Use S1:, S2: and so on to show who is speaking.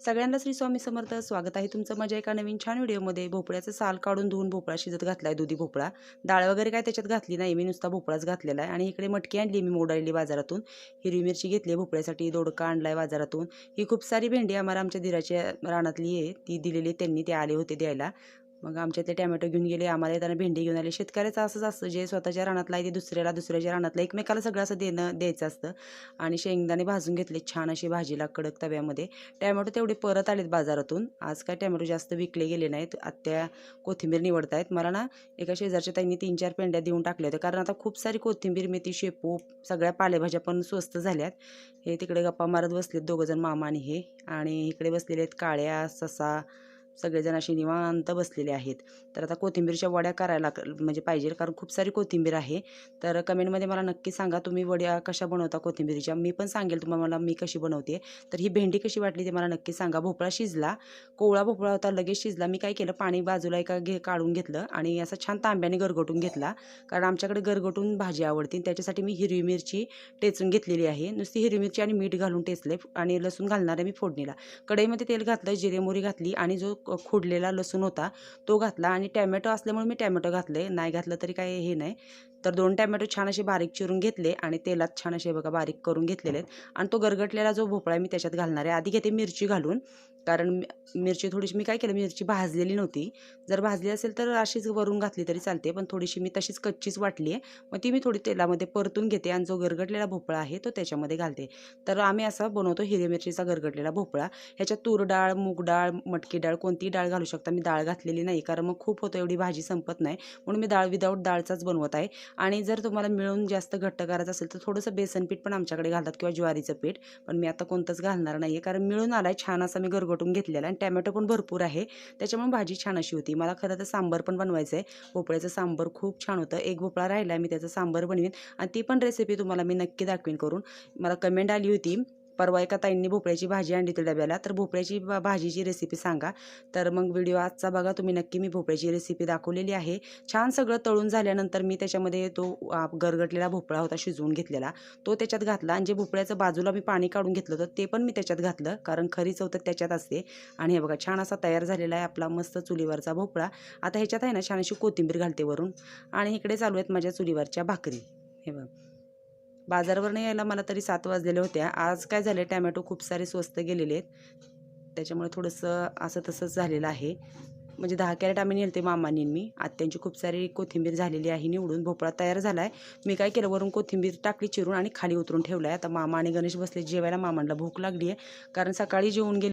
S1: सगळ्यांना श्री स्वामी समर्थ. स्वागत आहे तुमचं माझ्या एका नवीन छान व्हिडिओमध्ये. भोपळ्याचं साल काढून धुवून भोपळा शिजत घातलाय, दुधी भोपळा. डाळ वगैरे काय त्याच्यात घातली नाही, मी नुसता भोपळाच घातलेला आहे. आणि इकडे मटकी आणली मी मोडाळली बाजारातून. हिरवी मिरची घेतली भोपळ्यासाठी, दोडका आणलाय बाजारातून. ही खूप सारी भेंडी आमच्या दिराच्या रानातली आहे, ती दिलेली त्यांनी, ते आले होते द्यायला. मग आमच्या ते टॅमॅटो घेऊन गेले, आम्हाला येताना भेंडी घेऊन आले. शेतकऱ्याचं असंच असतं, जे स्वतःच्या रानातला आहे ते दुसऱ्याच्या रानातला, एकमेकाला सगळं असं द्यायचं असतं. आणि शेंगदाणे भाजून घेतले छान अशी भाजीला कडक तव्यामध्ये. टॅमॅटो तेवढे परत आलेत बाजारातून. आज काय टॅमॅटो जास्त विकले गेले नाहीत. आत्या कोथिंबीर निवडतायत. मला ना एका शेजारच्या ताईंनी 3-4 पेंड्या देऊन टाकल्या होत्या, कारण आता खूप सारी कोथिंबीर, मेथी, शेपू, सगळ्या पालेभाज्या पण स्वस्त झाल्यात. हे तिकडे गप्पा मारत बसलेत दोघंजण, मामा आणि हे. आणि इकडे बसलेले आहेत काळ्या, ससा, सगळेजण असे निवांत बसलेले आहेत. तर आता कोथिंबीरच्या वड्या करायला म्हणजे पाहिजे, कारण खूप सारी कोथिंबीर आहे. तर कमेंटमध्ये मला नक्की सांगा तुम्ही वड्या कशा बनवता कोथिंबीरीच्या. मी पण सांगेल तुम्हाला मी कशी बनवते. तर ही भेंडी कशी वाटली ते मला नक्की सांगा. भोपळा शिजला, कोवळा भोपळा होता, लगेच शिजला. मी काय केलं, पाणी बाजूला काढून घेतलं आणि असं छान तांब्याने गरगटून घेतला, कारण आमच्याकडे गरगटून भाजी आवडते. त्याच्यासाठी मी हिरवी मिरची टेचून घेतलेली आहे. नुसती हिरवी मिरची आणि मीठ घालून टेचले, आणि लसूण घालणार आहे मी फोडणीला. कढईमध्ये तेल घातलं, जिरे मोहरी घातली, आणि जो खोडलेला लसूण होता तो घातला. आणि टॅमॅटो असल्यामुळे मी टॅमॅटो घातले, नाही घातलं तरी काय हे नाही. तर 2 टॅमॅटो छान असे बारीक चिरून घेतले आणि तेलात छान असे बघा बारीक करून घेतलेले आहेत. आणि तो गरगटलेला जो भोपळा मी त्याच्यात घालणार आहे. आधी घेते मिरची घालून, कारण मिरची थोडीशी, मी काय केलं, मिरची भाजलेली नव्हती. जर भाजली असेल तर अशीच वरून घातली तरी चालते, पण थोडीशी मी तशीच कच्चीच वाटली आहे. मग ती मी थोडी तेलामध्ये परतून घेते आणि जो गरगटलेला भोपळा आहे तो त्याच्यामध्ये घालते. तर आम्ही असा बनवतो हिरव्या मिरचीचा गरगटलेला भोपळा. ह्याच्यात तूर डाळ, मूग डाळ, मटकी डाळ, कोणतीही डाळ घालू शकता. मी डाळ घातलेली नाही, कारण मग खूप होतं, एवढी भाजी संपत नाही, म्हणून मी डाळ विदाऊट डाळचाच बनवत आहे. आणि जर तुम्हाला मिळून जास्त घट्ट करायचं असेल तर थोडंसं बेसन पीठ पण आमच्याकडे घालतात, किंवा ज्वारीचं पीठ. पण मी आता कोणतंच घालणार नाही आहे, कारण मिळून आलाय छान असा मी गरगटून घेतलेला. आणि टॅमॅटो पण भरपूर आहे, त्याच्यामुळे भाजी छान अशी होती. मला खरं तर सांबार पण बनवायचं आहे. भोपळ्याचं सांबार खूप छान होतं. एक भोपळा राहिला, मी त्याचं सांबार बनवीन, आणि ती पण रेसिपी तुम्हाला मी नक्की दाखवीन करून. मला कमेंट आली होती परवा, एका ताईंनी भोपळ्याची भाजी आणली होती डब्याला, तर भोपळ्याची भाजीची रेसिपी सांगा. तर मग व्हिडिओ आजचा बघा तुम्ही नक्की. मी भोपळ्याची रेसिपी दाखवलेली आहे. छान सगळं तळून झाल्यानंतर मी त्याच्यामध्ये तो गरगटलेला भोपळा होता शिजवून घेतलेला, तो त्याच्यात घातला. आणि जे भोपळ्याचं बाजूला मी पाणी काढून घेतलं होतं ते पण मी त्याच्यात घातलं, कारण खरी चव तर त्याच्यात असते. आणि हे बघा छान असा तयार झालेला आहे आपला मस्त चुलीवरचा भोपळा. आता ह्याच्यात आहे ना छान अशी कोथिंबीर घालते वरून. आणि इकडे चालू आहेत माझ्या चुलीवरच्या भाकरी. हे बघा, बाजारावरनं यायला मला तरी 7 वाजलेले होत्या. आज काय झालं, टॅमॅटो खूप सारे स्वस्त गेलेले आहेत, त्याच्यामुळे थोडंसं असं तसंच झालेलं आहे. म्हणजे 10 कॅरेट आम्ही नेलते मामांनी. मी आत्यांची खूप सारी कोथिंबीर झालेली आहे निवडून. भोपळा तयार झाला आहे. मी काय केलं, वरून कोथिंबीर टाकली चिरून आणि खाली उतरून ठेवला आहे. आता मामा आणि गणेश बसले जेवायला. मामांना भूक लागली आहे, कारण सकाळी जेवून गेले.